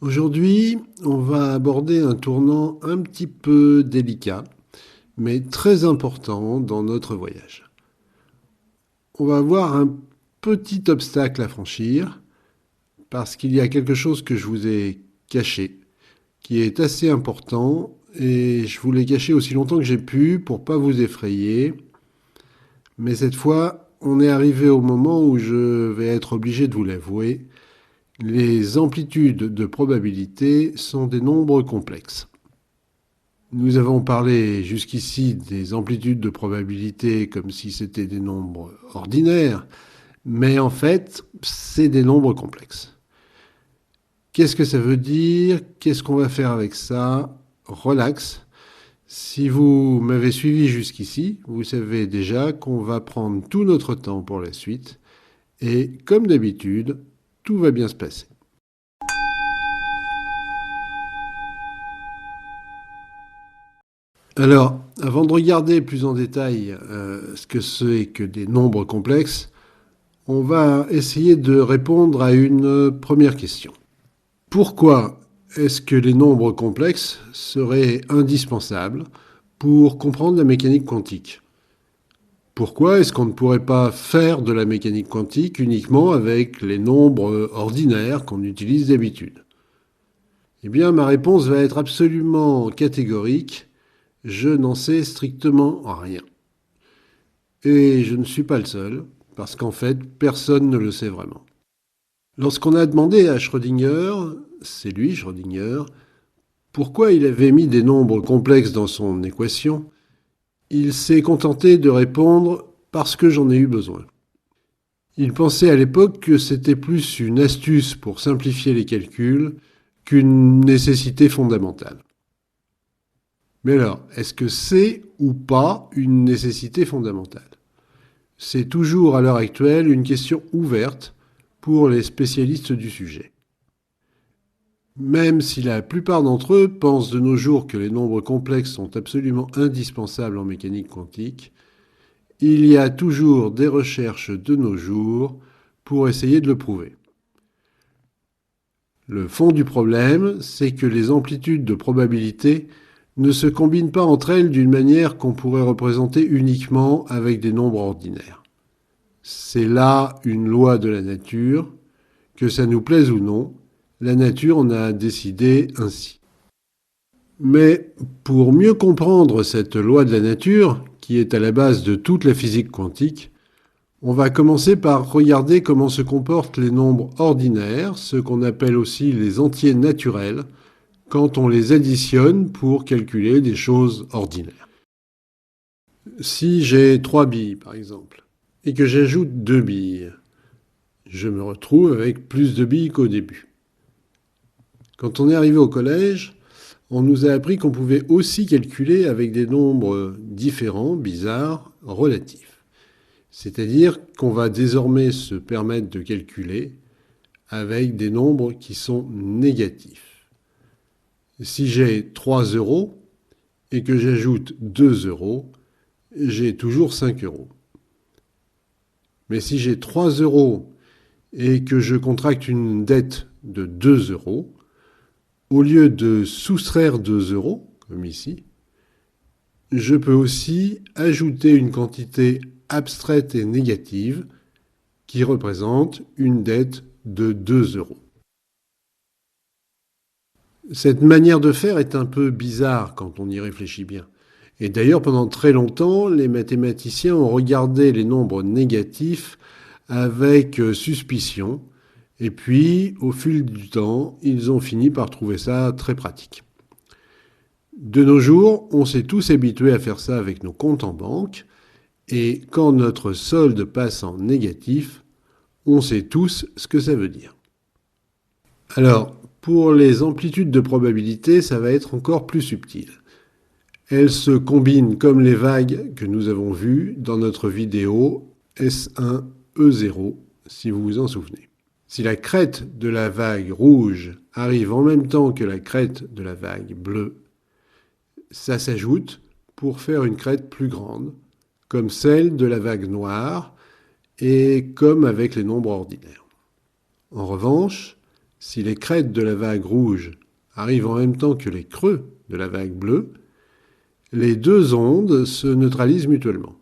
Aujourd'hui, on va aborder un tournant un petit peu délicat, mais très important dans notre voyage. On va avoir un petit obstacle à franchir parce qu'il y a quelque chose que je vous ai caché, qui est assez important et je vous l'ai caché aussi longtemps que j'ai pu pour pas vous effrayer. Mais cette fois, on est arrivé au moment où je vais être obligé de vous l'avouer. Les amplitudes de probabilité sont des nombres complexes. Nous avons parlé jusqu'ici des amplitudes de probabilité comme si c'était des nombres ordinaires, mais en fait, c'est des nombres complexes. Qu'est-ce que ça veut dire? Qu'est-ce qu'on va faire avec ça? Relax. Si vous m'avez suivi jusqu'ici, vous savez déjà qu'on va prendre tout notre temps pour la suite, et comme d'habitude, tout va bien se passer. Alors, avant de regarder plus en détail ce que c'est que des nombres complexes, on va essayer de répondre à une première question. Pourquoi est-ce que les nombres complexes seraient indispensables pour comprendre la mécanique quantique? Pourquoi est-ce qu'on ne pourrait pas faire de la mécanique quantique uniquement avec les nombres ordinaires qu'on utilise d'habitude? Eh bien, ma réponse va être absolument catégorique. Je n'en sais strictement rien. Et je ne suis pas le seul, parce qu'en fait, personne ne le sait vraiment. Lorsqu'on a demandé à Schrödinger, c'est lui Schrödinger, pourquoi il avait mis des nombres complexes dans son équation, il s'est contenté de répondre parce que j'en ai eu besoin. Il pensait à l'époque que c'était plus une astuce pour simplifier les calculs qu'une nécessité fondamentale. Mais alors, est-ce que c'est ou pas une nécessité fondamentale? C'est toujours à l'heure actuelle une question ouverte pour les spécialistes du sujet. Même si la plupart d'entre eux pensent de nos jours que les nombres complexes sont absolument indispensables en mécanique quantique, il y a toujours des recherches de nos jours pour essayer de le prouver. Le fond du problème, c'est que les amplitudes de probabilité ne se combinent pas entre elles d'une manière qu'on pourrait représenter uniquement avec des nombres ordinaires. C'est là une loi de la nature, que ça nous plaise ou non, la nature en a décidé ainsi. Mais pour mieux comprendre cette loi de la nature, qui est à la base de toute la physique quantique, on va commencer par regarder comment se comportent les nombres ordinaires, ce qu'on appelle aussi les entiers naturels, quand on les additionne pour calculer des choses ordinaires. Si j'ai 3 billes, par exemple, et que j'ajoute 2 billes, je me retrouve avec plus de billes qu'au début. Quand on est arrivé au collège, on nous a appris qu'on pouvait aussi calculer avec des nombres différents, bizarres, relatifs. C'est-à-dire qu'on va désormais se permettre de calculer avec des nombres qui sont négatifs. Si j'ai 3 euros et que j'ajoute 2 euros, j'ai toujours 5 euros. Mais si j'ai 3 euros et que je contracte une dette de 2 euros, au lieu de soustraire 2 euros, comme ici, je peux aussi ajouter une quantité abstraite et négative qui représente une dette de 2 euros. Cette manière de faire est un peu bizarre quand on y réfléchit bien. Et d'ailleurs, pendant très longtemps, les mathématiciens ont regardé les nombres négatifs avec suspicion. Et puis, au fil du temps, ils ont fini par trouver ça très pratique. De nos jours, on s'est tous habitués à faire ça avec nos comptes en banque. Et quand notre solde passe en négatif, on sait tous ce que ça veut dire. Alors, pour les amplitudes de probabilité, ça va être encore plus subtil. Elles se combinent comme les vagues que nous avons vues dans notre vidéo S1, E0, si vous vous en souvenez. Si la crête de la vague rouge arrive en même temps que la crête de la vague bleue, ça s'ajoute pour faire une crête plus grande, comme celle de la vague noire et comme avec les nombres ordinaires. En revanche, Si les crêtes de la vague rouge arrivent en même temps que les creux de la vague bleue, les deux ondes se neutralisent mutuellement.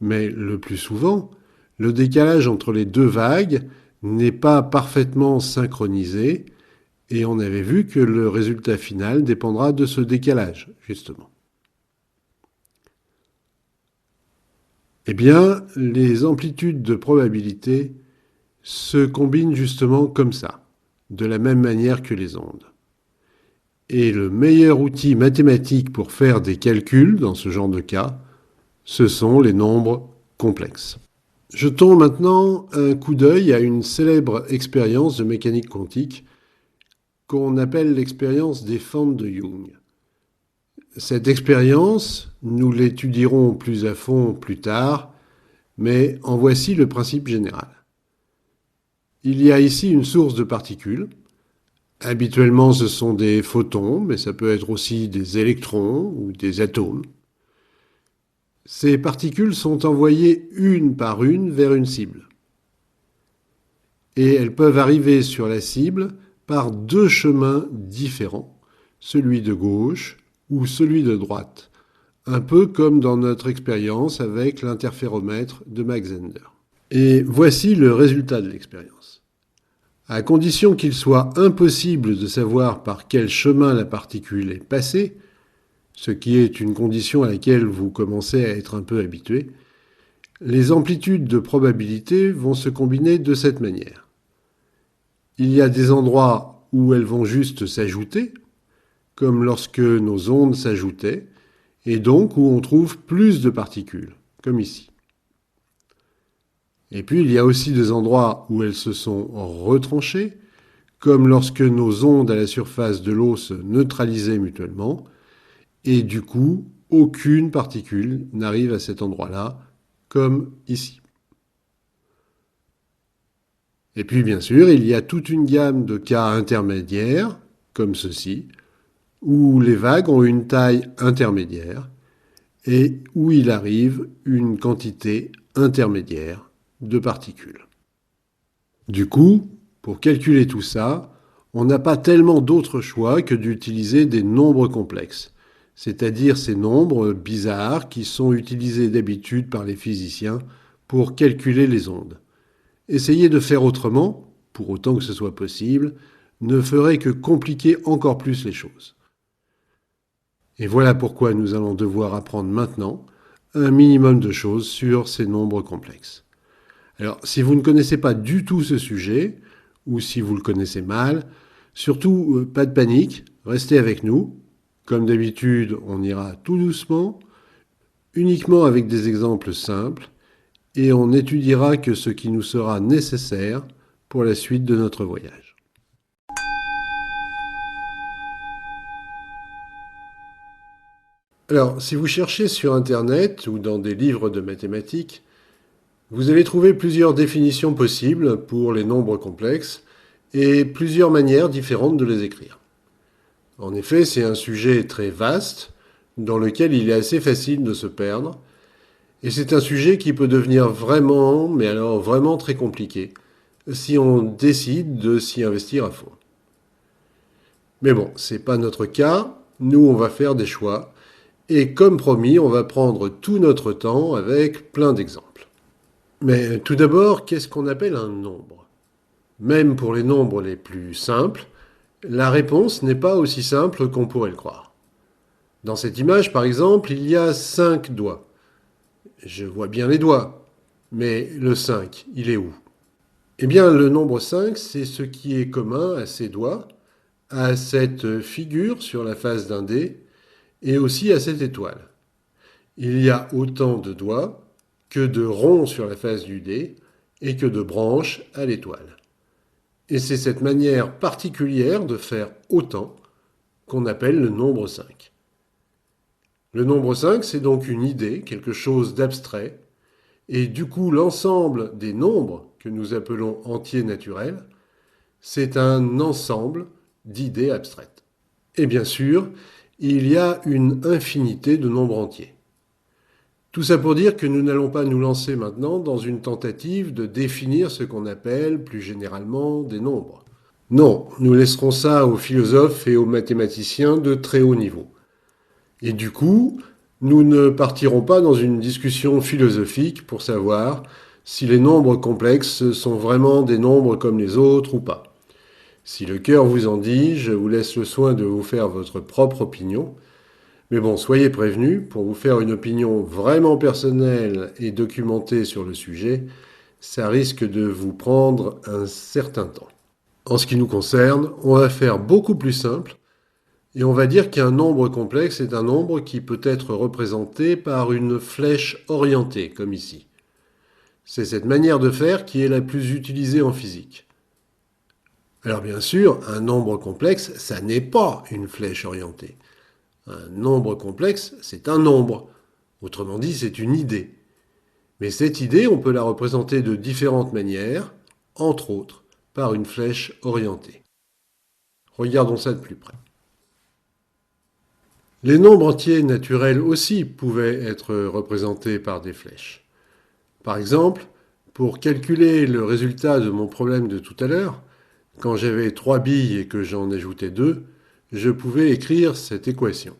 Mais le plus souvent, le décalage entre les deux vagues n'est pas parfaitement synchronisé et on avait vu que le résultat final dépendra de ce décalage, justement. Eh bien, les amplitudes de probabilité se combinent justement comme ça, de la même manière que les ondes. Et le meilleur outil mathématique pour faire des calculs dans ce genre de cas, ce sont les nombres complexes. Jetons maintenant un coup d'œil à une célèbre expérience de mécanique quantique qu'on appelle l'expérience des fentes de Young. Cette expérience, nous l'étudierons plus à fond plus tard, mais en voici le principe général. Il y a ici une source de particules. Habituellement, ce sont des photons, mais ça peut être aussi des électrons ou des atomes. Ces particules sont envoyées une par une vers une cible. Et elles peuvent arriver sur la cible par deux chemins différents, celui de gauche ou celui de droite, un peu comme dans notre expérience avec l'interféromètre de Mach-Zehnder. Et voici le résultat de l'expérience. À condition qu'il soit impossible de savoir par quel chemin la particule est passée, ce qui est une condition à laquelle vous commencez à être un peu habitué, les amplitudes de probabilité vont se combiner de cette manière. Il y a des endroits où elles vont juste s'ajouter, comme lorsque nos ondes s'ajoutaient, et donc où on trouve plus de particules, comme ici. Et puis il y a aussi des endroits où elles se sont retranchées, comme lorsque nos ondes à la surface de l'eau se neutralisaient mutuellement, et du coup, aucune particule n'arrive à cet endroit-là, comme ici. Et puis bien sûr, il y a toute une gamme de cas intermédiaires, comme ceci, où les vagues ont une taille intermédiaire et où il arrive une quantité intermédiaire de particules. Du coup, pour calculer tout ça, on n'a pas tellement d'autre choix que d'utiliser des nombres complexes, c'est-à-dire ces nombres bizarres qui sont utilisés d'habitude par les physiciens pour calculer les ondes. Essayer de faire autrement, pour autant que ce soit possible, ne ferait que compliquer encore plus les choses. Et voilà pourquoi nous allons devoir apprendre maintenant un minimum de choses sur ces nombres complexes. Alors, si vous ne connaissez pas du tout ce sujet, ou si vous le connaissez mal, surtout pas de panique, restez avec nous. Comme d'habitude, on ira tout doucement, uniquement avec des exemples simples, et on n'étudiera que ce qui nous sera nécessaire pour la suite de notre voyage. Alors, si vous cherchez sur Internet ou dans des livres de mathématiques, vous allez trouver plusieurs définitions possibles pour les nombres complexes et plusieurs manières différentes de les écrire. En effet, c'est un sujet très vaste dans lequel il est assez facile de se perdre et c'est un sujet qui peut devenir vraiment, mais alors vraiment très compliqué si on décide de s'y investir à fond. Mais bon, c'est pas notre cas, nous on va faire des choix et comme promis, on va prendre tout notre temps avec plein d'exemples. Mais tout d'abord, qu'est-ce qu'on appelle un nombre? Même pour les nombres les plus simples, la réponse n'est pas aussi simple qu'on pourrait le croire. Dans cette image, par exemple, il y a 5 doigts. Je vois bien les doigts, mais le 5, il est où? Eh bien, le nombre 5, c'est ce qui est commun à ces doigts, à cette figure sur la face d'un dé, et aussi à cette étoile. Il y a autant de doigts que de ronds sur la face du dé et que de branches à l'étoile. Et c'est cette manière particulière de faire autant qu'on appelle le nombre 5. Le nombre 5, c'est donc une idée, quelque chose d'abstrait, et du coup l'ensemble des nombres que nous appelons entiers naturels, c'est un ensemble d'idées abstraites. Et bien sûr, il y a une infinité de nombres entiers. Tout ça pour dire que nous n'allons pas nous lancer maintenant dans une tentative de définir ce qu'on appelle plus généralement des nombres. Non, nous laisserons ça aux philosophes et aux mathématiciens de très haut niveau. Et du coup, nous ne partirons pas dans une discussion philosophique pour savoir si les nombres complexes sont vraiment des nombres comme les autres ou pas. Si le cœur vous en dit, je vous laisse le soin de vous faire votre propre opinion. Mais bon, soyez prévenus, pour vous faire une opinion vraiment personnelle et documentée sur le sujet, ça risque de vous prendre un certain temps. En ce qui nous concerne, on va faire beaucoup plus simple et on va dire qu'un nombre complexe est un nombre qui peut être représenté par une flèche orientée, comme ici. C'est cette manière de faire qui est la plus utilisée en physique. Alors bien sûr, un nombre complexe, ça n'est pas une flèche orientée. Un nombre complexe, c'est un nombre. Autrement dit, c'est une idée. Mais cette idée, on peut la représenter de différentes manières, entre autres par une flèche orientée. Regardons ça de plus près. Les nombres entiers naturels aussi pouvaient être représentés par des flèches. Par exemple, pour calculer le résultat de mon problème de tout à l'heure, quand j'avais 3 billes et que j'en ajoutais 2, je pouvais écrire cette équation.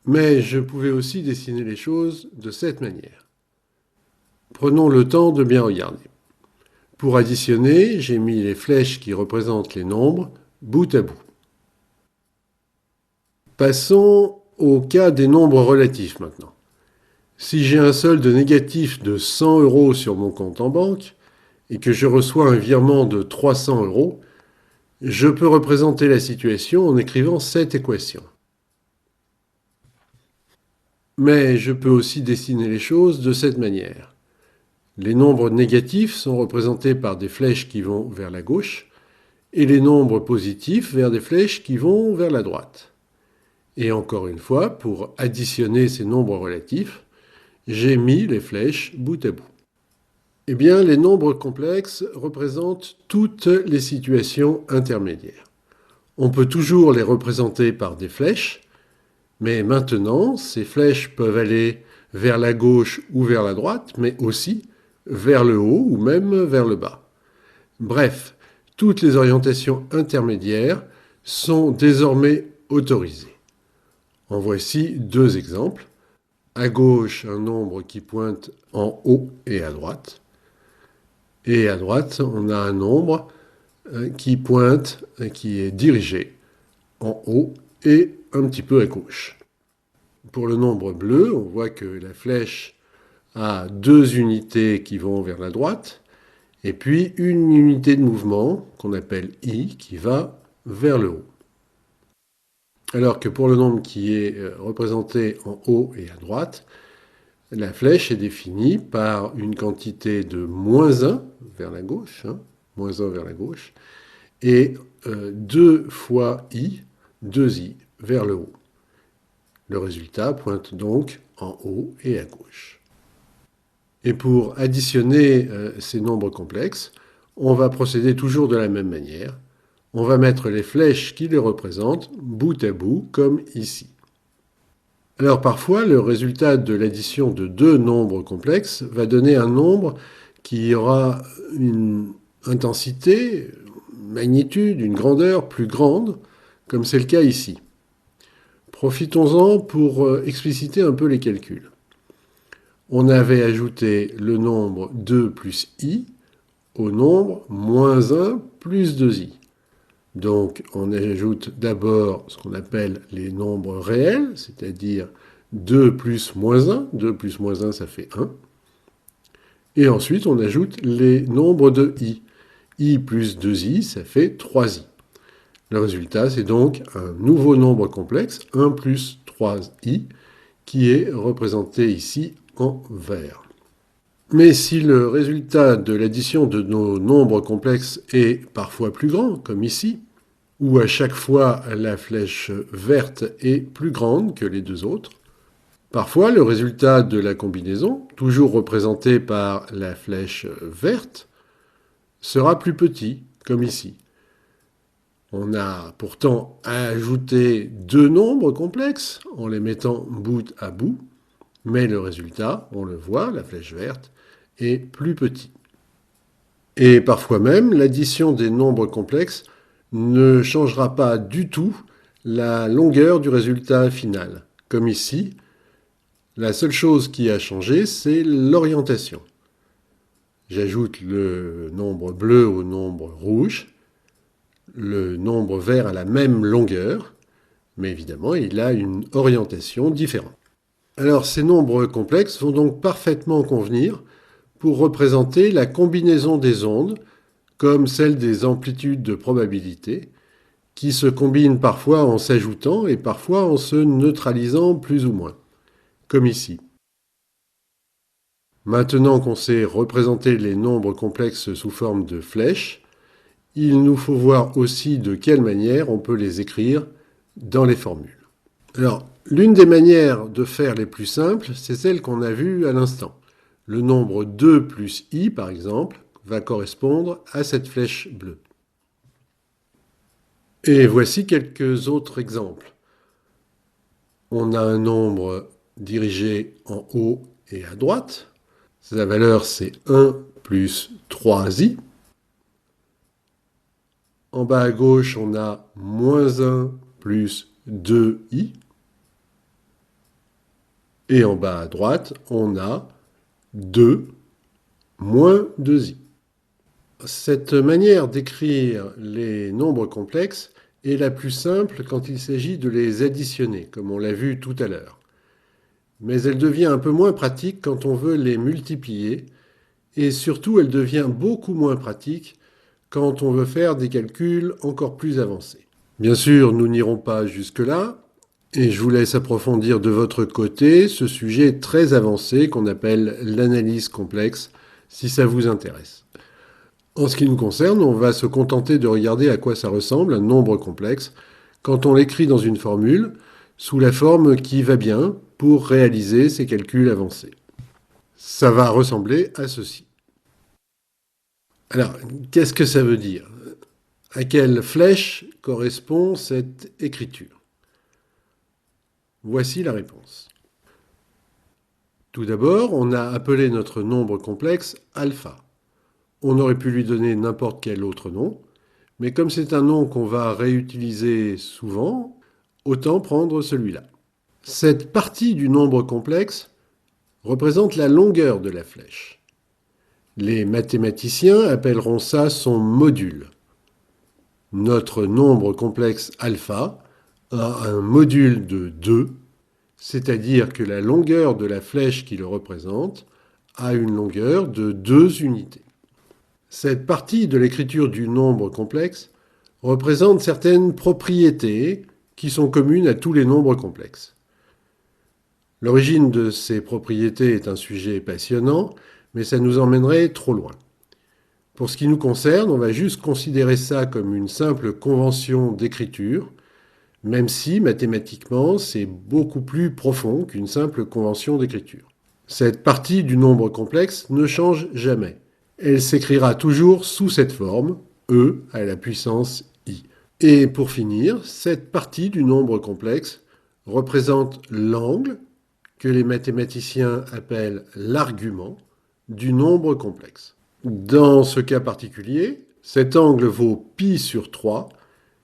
Mais je pouvais aussi dessiner les choses de cette manière. Prenons le temps de bien regarder. Pour additionner, j'ai mis les flèches qui représentent les nombres bout à bout. Passons au cas des nombres relatifs maintenant. Si j'ai un solde négatif de 100 € sur mon compte en banque et que je reçois un virement de 300 €, je peux représenter la situation en écrivant cette équation. Mais je peux aussi dessiner les choses de cette manière. Les nombres négatifs sont représentés par des flèches qui vont vers la gauche et les nombres positifs vers des flèches qui vont vers la droite. Et encore une fois, pour additionner ces nombres relatifs, j'ai mis les flèches bout à bout. Eh bien, les nombres complexes représentent toutes les situations intermédiaires. On peut toujours les représenter par des flèches, mais maintenant, ces flèches peuvent aller vers la gauche ou vers la droite, mais aussi vers le haut ou même vers le bas. Bref, toutes les orientations intermédiaires sont désormais autorisées. En voici 2 exemples. À gauche, un nombre qui pointe en haut et à droite. Et à droite, on a un nombre qui pointe, qui est dirigé en haut et un petit peu à gauche. Pour le nombre bleu, on voit que la flèche a 2 unités qui vont vers la droite, et puis une unité de mouvement, qu'on appelle I, qui va vers le haut. Alors que pour le nombre qui est représenté en haut et à droite, la flèche est définie par une quantité de -1 vers la gauche, -1 vers la gauche, et 2 fois I, 2I vers le haut. Le résultat pointe donc en haut et à gauche. Et pour additionner ces nombres complexes, on va procéder toujours de la même manière. On va mettre les flèches qui les représentent bout à bout, comme ici. Alors parfois, le résultat de l'addition de 2 nombres complexes va donner un nombre qui aura une intensité, une magnitude, une grandeur plus grande, comme c'est le cas ici. Profitons-en pour expliciter un peu les calculs. On avait ajouté le nombre 2 plus i au nombre -1 plus 2i. Donc on ajoute d'abord ce qu'on appelle les nombres réels, c'est-à-dire 2 plus -1. 2 plus -1, ça fait 1. Et ensuite on ajoute les nombres de i. I plus 2i, ça fait 3i. Le résultat, c'est donc un nouveau nombre complexe, 1 plus 3i, qui est représenté ici en vert. Mais si le résultat de l'addition de nos nombres complexes est parfois plus grand, comme ici, où à chaque fois la flèche verte est plus grande que les 2 autres, parfois le résultat de la combinaison, toujours représenté par la flèche verte, sera plus petit, comme ici. On a pourtant ajouté 2 nombres complexes en les mettant bout à bout, Mais le résultat, on le voit, la flèche verte, est plus petit. Et parfois même, l'addition des nombres complexes ne changera pas du tout la longueur du résultat final. Comme ici, la seule chose qui a changé, c'est l'orientation. J'ajoute le nombre bleu au nombre rouge. Le nombre vert a la même longueur, mais évidemment, il a une orientation différente. Alors, ces nombres complexes vont donc parfaitement convenir pour représenter la combinaison des ondes, comme celle des amplitudes de probabilité, qui se combinent parfois en s'ajoutant et parfois en se neutralisant plus ou moins, comme ici. Maintenant qu'on sait représenter les nombres complexes sous forme de flèches, il nous faut voir aussi de quelle manière on peut les écrire dans les formules. Alors, l'une des manières de faire les plus simples, c'est celle qu'on a vue à l'instant. Le nombre 2 plus i, par exemple, va correspondre à cette flèche bleue. Et voici quelques autres exemples. On a un nombre dirigé en haut et à droite. Sa valeur, c'est 1 plus 3i. En bas à gauche, on a moins 1 plus 2i. Et en bas à droite, on a 2 moins 2i. Cette manière d'écrire les nombres complexes est la plus simple quand il s'agit de les additionner, comme on l'a vu tout à l'heure. Mais elle devient un peu moins pratique quand on veut les multiplier, et surtout elle devient beaucoup moins pratique quand on veut faire des calculs encore plus avancés. Bien sûr, nous n'irons pas jusque-là, et je vous laisse approfondir de votre côté ce sujet très avancé qu'on appelle l'analyse complexe, si ça vous intéresse. En ce qui nous concerne, on va se contenter de regarder à quoi ça ressemble, un nombre complexe, quand on l'écrit dans une formule, sous la forme qui va bien pour réaliser ces calculs avancés. Ça va ressembler à ceci. Alors, qu'est-ce que ça veut dire? À quelle flèche correspond cette écriture? Voici la réponse. Tout d'abord, on a appelé notre nombre complexe alpha. On aurait pu lui donner n'importe quel autre nom, mais comme c'est un nom qu'on va réutiliser souvent, autant prendre celui-là. Cette partie du nombre complexe représente la longueur de la flèche. Les mathématiciens appelleront ça son module. Notre nombre complexe alpha a un module de 2, c'est-à-dire que la longueur de la flèche qui le représente a une longueur de 2 unités. Cette partie de l'écriture du nombre complexe représente certaines propriétés qui sont communes à tous les nombres complexes. L'origine de ces propriétés est un sujet passionnant, mais ça nous emmènerait trop loin. Pour ce qui nous concerne, on va juste considérer ça comme une simple convention d'écriture, même si mathématiquement c'est beaucoup plus profond qu'une simple convention d'écriture. Cette partie du nombre complexe ne change jamais. Elle s'écrira toujours sous cette forme, e à la puissance i. Et pour finir, cette partie du nombre complexe représente l'angle que les mathématiciens appellent l'argument du nombre complexe. Dans ce cas particulier, cet angle vaut pi sur 3,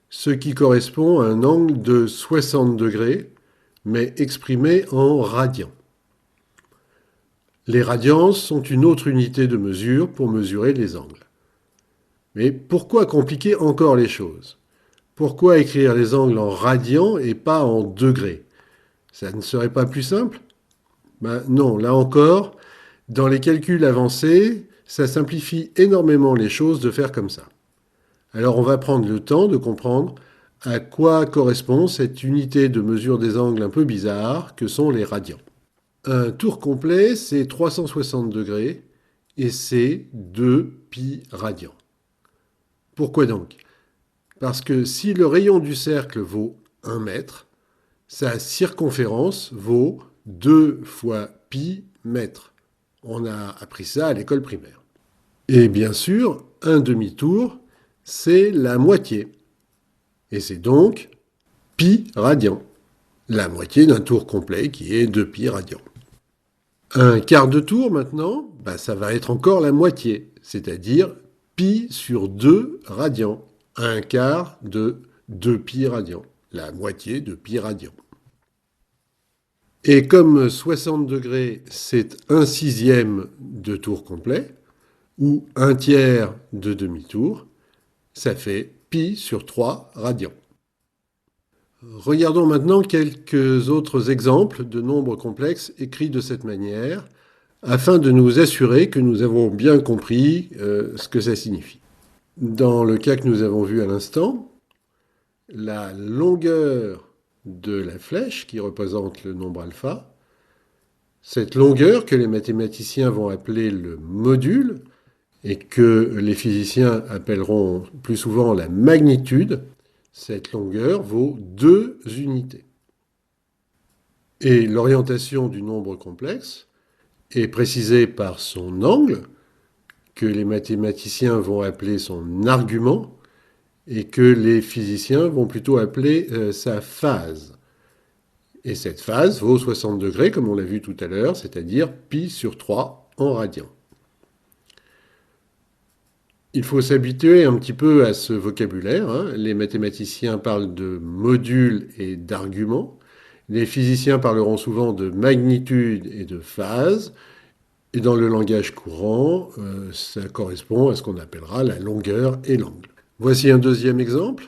ce qui correspond à un angle de 60 degrés, mais exprimé en radians. Les radians sont une autre unité de mesure pour mesurer les angles. Mais pourquoi compliquer encore les choses? Pourquoi écrire les angles en radians et pas en degrés? Ça ne serait pas plus simple? Non, là encore, dans les calculs avancés, ça simplifie énormément les choses de faire comme ça. Alors on va prendre le temps de comprendre à quoi correspond cette unité de mesure des angles un peu bizarre que sont les radians. Un tour complet, c'est 360 degrés et c'est 2 pi radians. Pourquoi donc? Parce que si le rayon du cercle vaut 1 mètre, sa circonférence vaut 2 fois pi mètre. On a appris ça à l'école primaire. Et bien sûr, un demi-tour, c'est la moitié. Et c'est donc pi radian. La moitié d'un tour complet qui est 2 pi radians. Un quart de tour maintenant, ça va être encore la moitié, c'est-à-dire pi sur 2 radians. Un quart de 2 pi radians, la moitié de pi radians. Et comme 60 degrés, c'est un sixième de tour complet, ou un tiers de demi-tour, ça fait pi sur 3 radians. Regardons maintenant quelques autres exemples de nombres complexes écrits de cette manière, afin de nous assurer que nous avons bien compris ce que ça signifie. Dans le cas que nous avons vu à l'instant, la longueur de la flèche qui représente le nombre alpha, cette longueur que les mathématiciens vont appeler le module et que les physiciens appelleront plus souvent la magnitude, cette longueur vaut 2 unités. Et l'orientation du nombre complexe est précisée par son angle, que les mathématiciens vont appeler son argument, et que les physiciens vont plutôt appeler sa phase. Et cette phase vaut 60 degrés, comme on l'a vu tout à l'heure, c'est-à-dire pi sur 3 en radians. Il faut s'habituer un petit peu à ce vocabulaire, hein. Les mathématiciens parlent de module et d'argument. Les physiciens parleront souvent de magnitude et de phase. Et dans le langage courant, ça correspond à ce qu'on appellera la longueur et l'angle. Voici un deuxième exemple.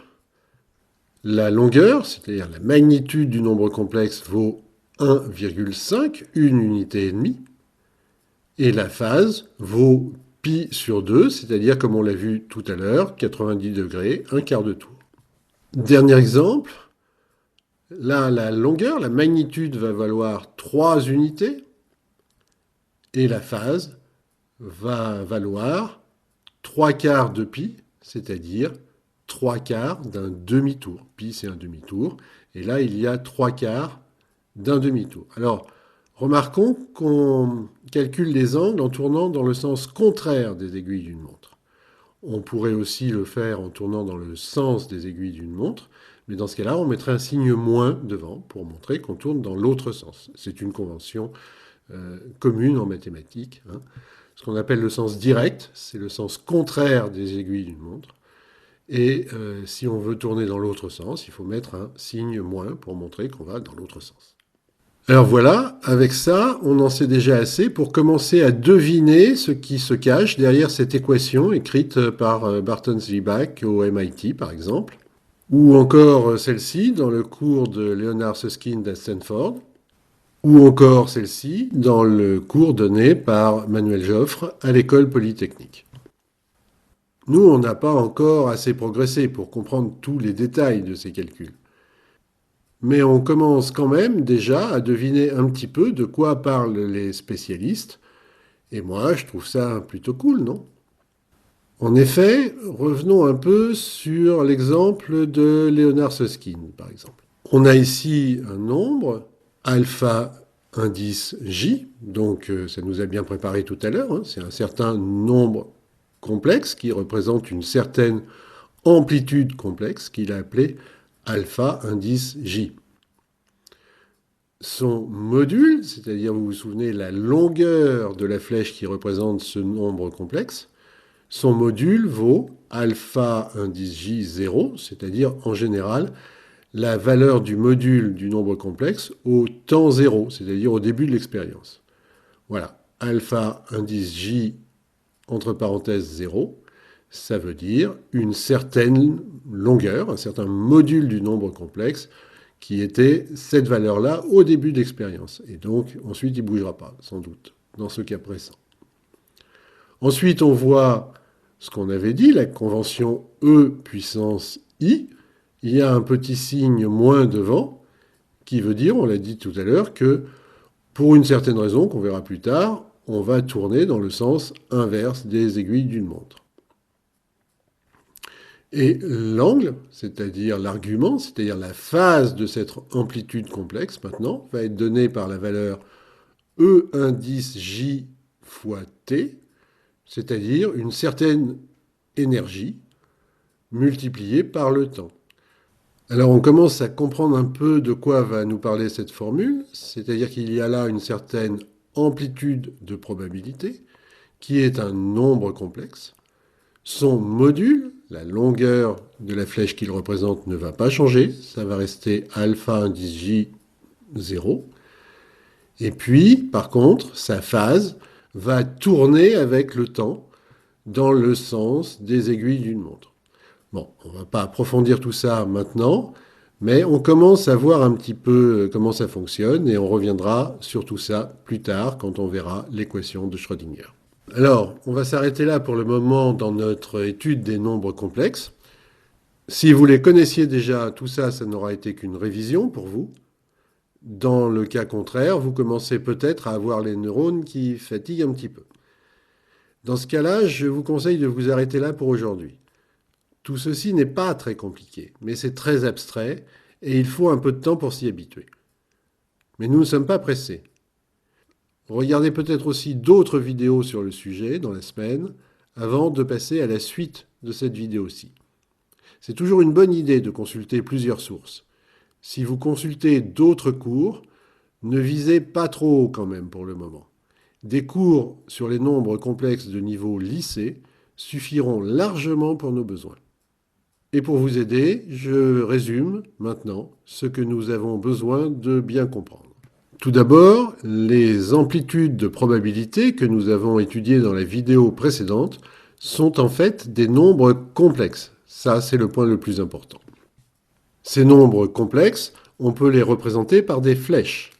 La longueur, c'est-à-dire la magnitude du nombre complexe, vaut 1,5, une unité et demie. Et la phase vaut pi sur 2, c'est-à-dire, comme on l'a vu tout à l'heure, 90 degrés, un quart de tour. Dernier exemple. Là, la longueur, la magnitude va valoir 3 unités. Et la phase va valoir 3 quarts de pi, c'est-à-dire 3 quarts d'un demi-tour. Pi, c'est un demi-tour. Et là, il y a 3 quarts d'un demi-tour. Alors, remarquons qu'on calcule les angles en tournant dans le sens contraire des aiguilles d'une montre. On pourrait aussi le faire en tournant dans le sens des aiguilles d'une montre, mais dans ce cas-là, on mettrait un signe moins devant pour montrer qu'on tourne dans l'autre sens. C'est une convention commune en mathématiques, hein. Ce qu'on appelle le sens direct, c'est le sens contraire des aiguilles d'une montre. Et si on veut tourner dans l'autre sens, il faut mettre un signe moins pour montrer qu'on va dans l'autre sens. Alors voilà, avec ça, on en sait déjà assez pour commencer à deviner ce qui se cache derrière cette équation écrite par Barton-Zweibach au MIT, par exemple, ou encore celle-ci dans le cours de Leonard Susskind à Stanford, ou encore celle-ci dans le cours donné par Manuel Joffre à l'école polytechnique. Nous, on n'a pas encore assez progressé pour comprendre tous les détails de ces calculs. Mais on commence quand même déjà à deviner un petit peu de quoi parlent les spécialistes. Et moi, je trouve ça plutôt cool, non? En effet, revenons un peu sur l'exemple de Leonard Susskind, par exemple. On a ici un nombre, alpha indice J, donc ça nous a bien préparé tout à l'heure, hein. C'est un certain nombre complexe qui représente une certaine amplitude complexe qu'il a appelée alpha indice J. Son module, c'est-à-dire, vous vous souvenez, la longueur de la flèche qui représente ce nombre complexe, son module vaut alpha indice J 0, c'est-à-dire en général la valeur du module du nombre complexe au temps 0, c'est-à-dire au début de l'expérience. Voilà, alpha indice J entre parenthèses 0, ça veut dire une certaine longueur, un certain module du nombre complexe qui était cette valeur-là au début de l'expérience. Et donc, ensuite, il ne bougera pas, sans doute, dans ce cas présent. Ensuite, on voit ce qu'on avait dit, la convention E puissance I. Il y a un petit signe moins devant, qui veut dire, on l'a dit tout à l'heure, que pour une certaine raison, qu'on verra plus tard, on va tourner dans le sens inverse des aiguilles d'une montre. Et l'angle, c'est-à-dire l'argument, c'est-à-dire la phase de cette amplitude complexe, maintenant, va être donné par la valeur E indice J fois T, c'est-à-dire une certaine énergie multipliée par le temps. Alors on commence à comprendre un peu de quoi va nous parler cette formule, c'est-à-dire qu'il y a là une certaine amplitude de probabilité, qui est un nombre complexe. Son module, la longueur de la flèche qu'il représente, ne va pas changer. Ça va rester alpha indice J 0. Et puis, par contre, sa phase va tourner avec le temps dans le sens des aiguilles d'une montre. Bon, on ne va pas approfondir tout ça maintenant, mais on commence à voir un petit peu comment ça fonctionne et on reviendra sur tout ça plus tard quand on verra l'équation de Schrödinger. Alors, on va s'arrêter là pour le moment dans notre étude des nombres complexes. Si vous les connaissiez déjà, tout ça, ça n'aura été qu'une révision pour vous. Dans le cas contraire, vous commencez peut-être à avoir les neurones qui fatiguent un petit peu. Dans ce cas-là, je vous conseille de vous arrêter là pour aujourd'hui. Tout ceci n'est pas très compliqué, mais c'est très abstrait et il faut un peu de temps pour s'y habituer. Mais nous ne sommes pas pressés. Regardez peut-être aussi d'autres vidéos sur le sujet dans la semaine avant de passer à la suite de cette vidéo-ci. C'est toujours une bonne idée de consulter plusieurs sources. Si vous consultez d'autres cours, ne visez pas trop haut quand même pour le moment. Des cours sur les nombres complexes de niveau lycée suffiront largement pour nos besoins. Et pour vous aider, je résume maintenant ce que nous avons besoin de bien comprendre. Tout d'abord, les amplitudes de probabilité que nous avons étudiées dans la vidéo précédente sont en fait des nombres complexes. Ça, c'est le point le plus important. Ces nombres complexes, on peut les représenter par des flèches.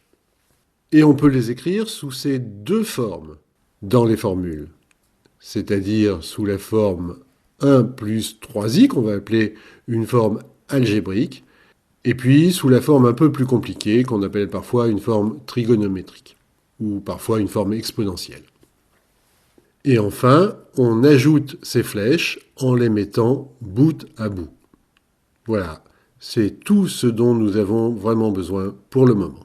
Et on peut les écrire sous ces deux formes dans les formules. C'est-à-dire sous la forme 1 plus 3i, qu'on va appeler une forme algébrique, et puis sous la forme un peu plus compliquée, qu'on appelle parfois une forme trigonométrique, ou parfois une forme exponentielle. Et enfin, on ajoute ces flèches en les mettant bout à bout. Voilà, c'est tout ce dont nous avons vraiment besoin pour le moment.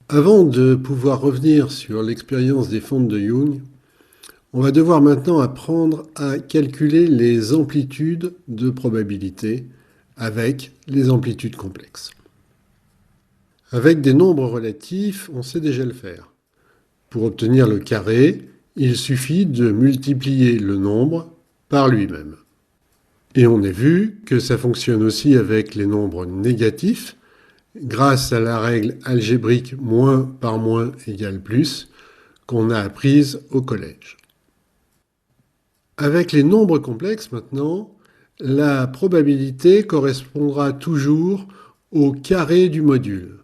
Avant de pouvoir revenir sur l'expérience des fentes de Young, on va devoir maintenant apprendre à calculer les amplitudes de probabilité avec les amplitudes complexes. Avec des nombres relatifs, on sait déjà le faire. Pour obtenir le carré, il suffit de multiplier le nombre par lui-même. Et on a vu que ça fonctionne aussi avec les nombres négatifs, grâce à la règle algébrique moins par moins égale plus, qu'on a apprise au collège. Avec les nombres complexes maintenant, la probabilité correspondra toujours au carré du module.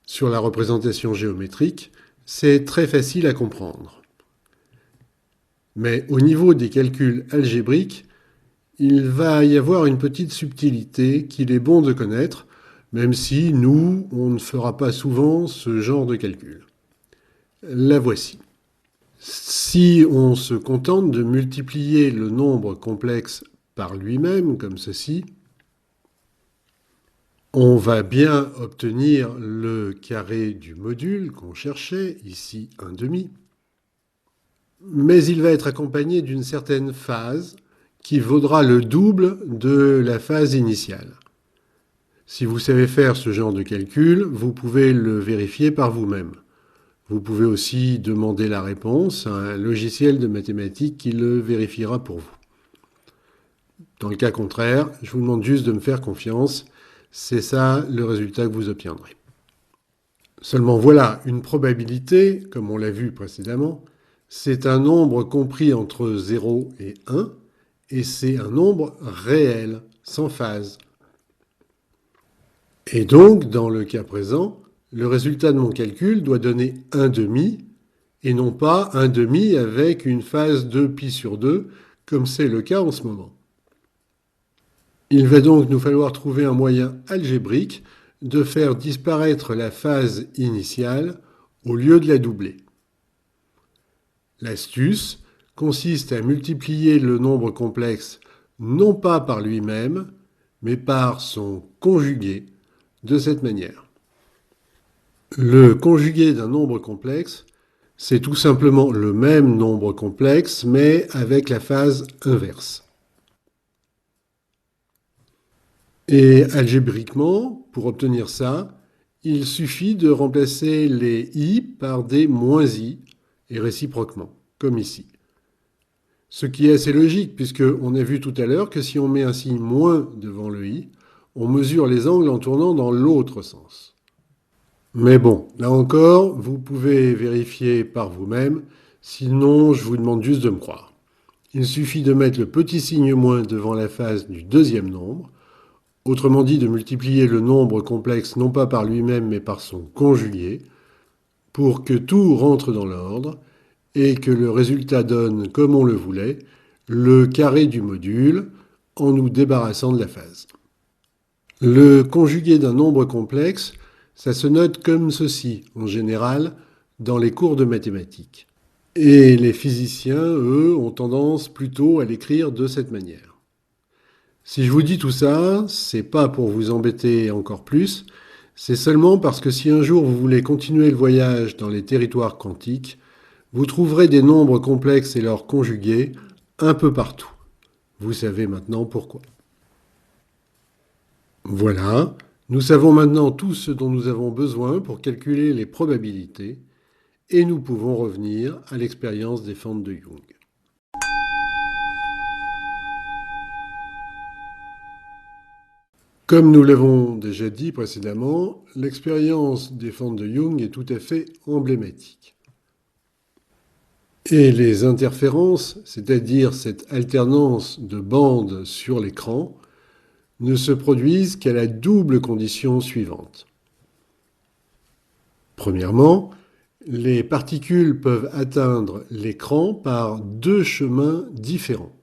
Sur la représentation géométrique, c'est très facile à comprendre. Mais au niveau des calculs algébriques, il va y avoir une petite subtilité qu'il est bon de connaître, même si nous, on ne fera pas souvent ce genre de calcul. La voici. Si on se contente de multiplier le nombre complexe par lui-même, comme ceci, on va bien obtenir le carré du module qu'on cherchait, ici 1/2, mais il va être accompagné d'une certaine phase qui vaudra le double de la phase initiale. Si vous savez faire ce genre de calcul, vous pouvez le vérifier par vous-même. Vous pouvez aussi demander la réponse à un logiciel de mathématiques qui le vérifiera pour vous. Dans le cas contraire, je vous demande juste de me faire confiance. C'est ça le résultat que vous obtiendrez. Seulement voilà, une probabilité, comme on l'a vu précédemment, c'est un nombre compris entre 0 et 1, et c'est un nombre réel, sans phase. Et donc, dans le cas présent, le résultat de mon calcul doit donner 1/2, et non pas 1/2 avec une phase de pi sur 2, comme c'est le cas en ce moment. Il va donc nous falloir trouver un moyen algébrique de faire disparaître la phase initiale au lieu de la doubler. L'astuce consiste à multiplier le nombre complexe non pas par lui-même, mais par son conjugué, de cette manière. Le conjugué d'un nombre complexe, c'est tout simplement le même nombre complexe, mais avec la phase inverse. Et algébriquement, pour obtenir ça, il suffit de remplacer les i par des moins i, et réciproquement, comme ici. Ce qui est assez logique, puisqu'on a vu tout à l'heure que si on met un signe moins devant le i, on mesure les angles en tournant dans l'autre sens. Mais bon, là encore, vous pouvez vérifier par vous-même, sinon je vous demande juste de me croire. Il suffit de mettre le petit signe moins devant la face du deuxième nombre, autrement dit de multiplier le nombre complexe non pas par lui-même mais par son conjugué, pour que tout rentre dans l'ordre et que le résultat donne, comme on le voulait, le carré du module en nous débarrassant de la phase. Le conjugué d'un nombre complexe, ça se note comme ceci, en général, dans les cours de mathématiques. Et les physiciens, eux, ont tendance plutôt à l'écrire de cette manière. Si je vous dis tout ça, c'est pas pour vous embêter encore plus, c'est seulement parce que si un jour vous voulez continuer le voyage dans les territoires quantiques, vous trouverez des nombres complexes et leurs conjugués un peu partout. Vous savez maintenant pourquoi. Voilà, nous savons maintenant tout ce dont nous avons besoin pour calculer les probabilités et nous pouvons revenir à l'expérience des fentes de Young. Comme nous l'avons déjà dit précédemment, l'expérience des fentes de Young est tout à fait emblématique. Et les interférences, c'est-à-dire cette alternance de bandes sur l'écran, ne se produisent qu'à la double condition suivante. Premièrement, les particules peuvent atteindre l'écran par deux chemins différents.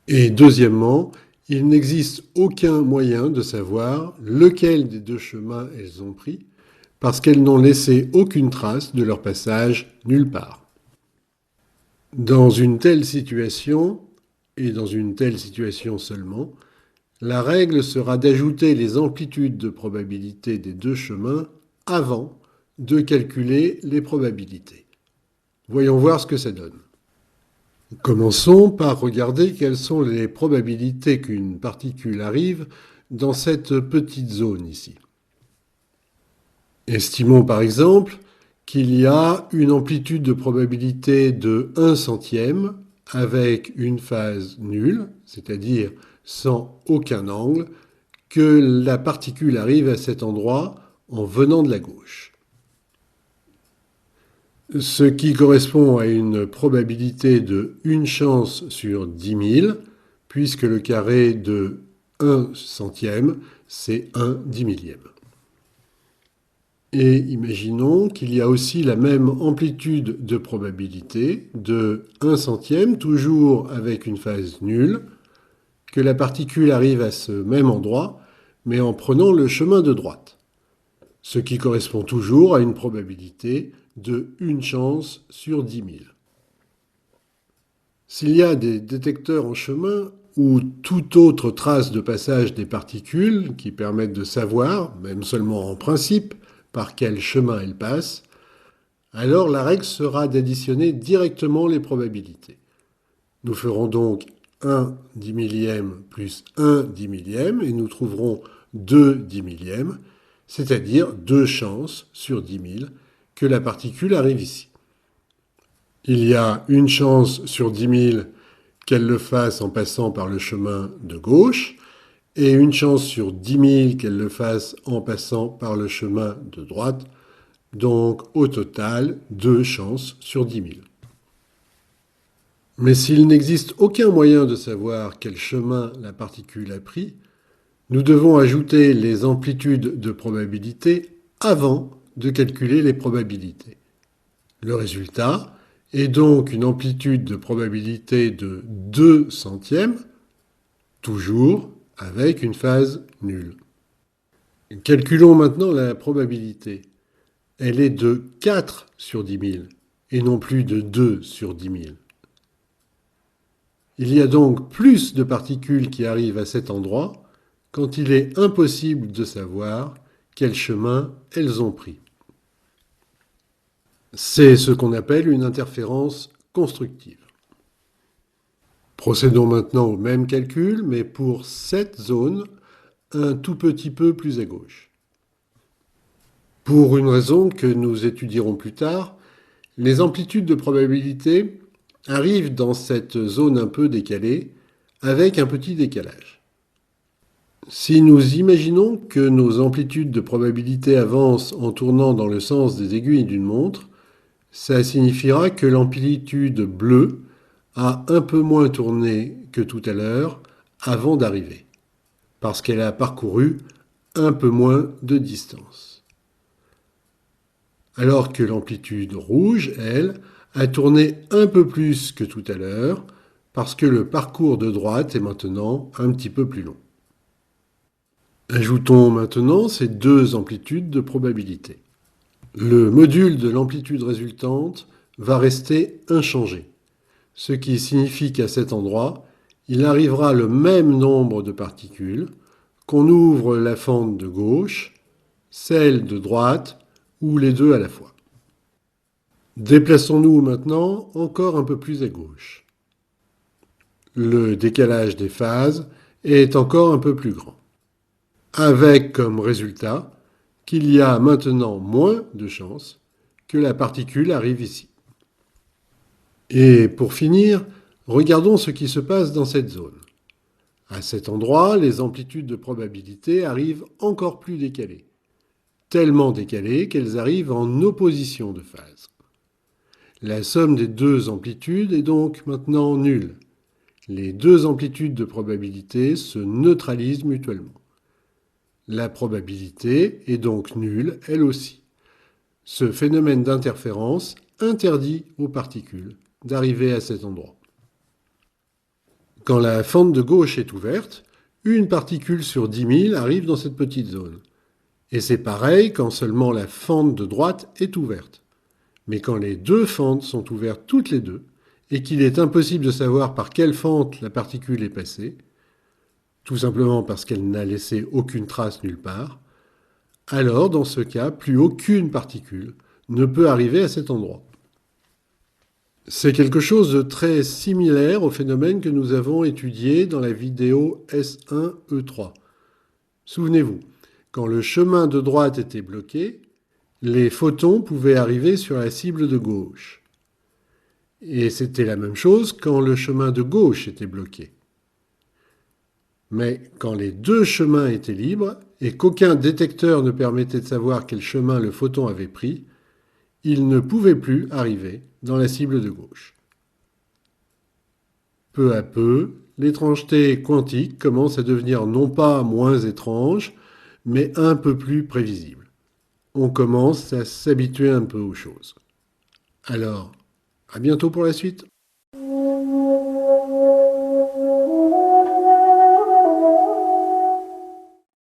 Et deuxièmement, il n'existe aucun moyen de savoir lequel des deux chemins elles ont pris, parce qu'elles n'ont laissé aucune trace de leur passage nulle part. Dans une telle situation, et dans une telle situation seulement, la règle sera d'ajouter les amplitudes de probabilité des deux chemins avant de calculer les probabilités. Voyons voir ce que ça donne. Commençons par regarder quelles sont les probabilités qu'une particule arrive dans cette petite zone ici. Estimons par exemple qu'il y a une amplitude de probabilité de 1 centième avec une phase nulle, c'est-à-dire sans aucun angle, que la particule arrive à cet endroit en venant de la gauche. Ce qui correspond à une probabilité de 1 chance sur 10 000, puisque le carré de 1 centième, c'est 1 dix millième. Et imaginons qu'il y a aussi la même amplitude de probabilité de 1 centième, toujours avec une phase nulle, que la particule arrive à ce même endroit, mais en prenant le chemin de droite, ce qui correspond toujours à une probabilité de 1 chance sur 10 000. S'il y a des détecteurs en chemin ou toute autre trace de passage des particules qui permettent de savoir, même seulement en principe, par quel chemin elles passent, alors la règle sera d'additionner directement les probabilités. Nous ferons donc 1 dix millième plus 1 dix millième et nous trouverons 2 dix millièmes, c'est-à-dire 2 chances sur 10 000 que la particule arrive ici. Il y a une chance sur 10 000 qu'elle le fasse en passant par le chemin de gauche et une chance sur 10 000 qu'elle le fasse en passant par le chemin de droite, donc au total 2 chances sur 10 000. Mais s'il n'existe aucun moyen de savoir quel chemin la particule a pris, nous devons ajouter les amplitudes de probabilité avant de calculer les probabilités. Le résultat est donc une amplitude de probabilité de 2 centièmes, toujours avec une phase nulle. Calculons maintenant la probabilité. Elle est de 4 sur 10 000 et non plus de 2 sur 10 000. Il y a donc plus de particules qui arrivent à cet endroit quand il est impossible de savoir quel chemin elles ont pris. C'est ce qu'on appelle une interférence constructive. Procédons maintenant au même calcul, mais pour cette zone, un tout petit peu plus à gauche. Pour une raison que nous étudierons plus tard, les amplitudes de probabilité arrivent dans cette zone un peu décalée avec un petit décalage. Si nous imaginons que nos amplitudes de probabilité avancent en tournant dans le sens des aiguilles d'une montre, ça signifiera que l'amplitude bleue a un peu moins tourné que tout à l'heure avant d'arriver, parce qu'elle a parcouru un peu moins de distance. Alors que l'amplitude rouge, elle, a tourné un peu plus que tout à l'heure, parce que le parcours de droite est maintenant un petit peu plus long. Ajoutons maintenant ces deux amplitudes de probabilité. Le module de l'amplitude résultante va rester inchangé, ce qui signifie qu'à cet endroit, il arrivera le même nombre de particules, qu'on ouvre la fente de gauche, celle de droite ou les deux à la fois. Déplaçons-nous maintenant encore un peu plus à gauche. Le décalage des phases est encore un peu plus grand, avec comme résultat qu'il y a maintenant moins de chances que la particule arrive ici. Et pour finir, regardons ce qui se passe dans cette zone. À cet endroit, les amplitudes de probabilité arrivent encore plus décalées, tellement décalées qu'elles arrivent en opposition de phase. La somme des deux amplitudes est donc maintenant nulle. Les deux amplitudes de probabilité se neutralisent mutuellement. La probabilité est donc nulle, elle aussi. Ce phénomène d'interférence interdit aux particules d'arriver à cet endroit. Quand la fente de gauche est ouverte, une particule sur 10 000 arrive dans cette petite zone. Et c'est pareil quand seulement la fente de droite est ouverte. Mais quand les deux fentes sont ouvertes toutes les deux, et qu'il est impossible de savoir par quelle fente la particule est passée, tout simplement parce qu'elle n'a laissé aucune trace nulle part, alors dans ce cas, plus aucune particule ne peut arriver à cet endroit. C'est quelque chose de très similaire au phénomène que nous avons étudié dans la vidéo S1E3. Souvenez-vous, quand le chemin de droite était bloqué, les photons pouvaient arriver sur la cible de gauche. Et c'était la même chose quand le chemin de gauche était bloqué. Mais quand les deux chemins étaient libres et qu'aucun détecteur ne permettait de savoir quel chemin le photon avait pris, il ne pouvait plus arriver dans la cible de gauche. Peu à peu, l'étrangeté quantique commence à devenir non pas moins étrange, mais un peu plus prévisible. On commence à s'habituer un peu aux choses. Alors, à bientôt pour la suite.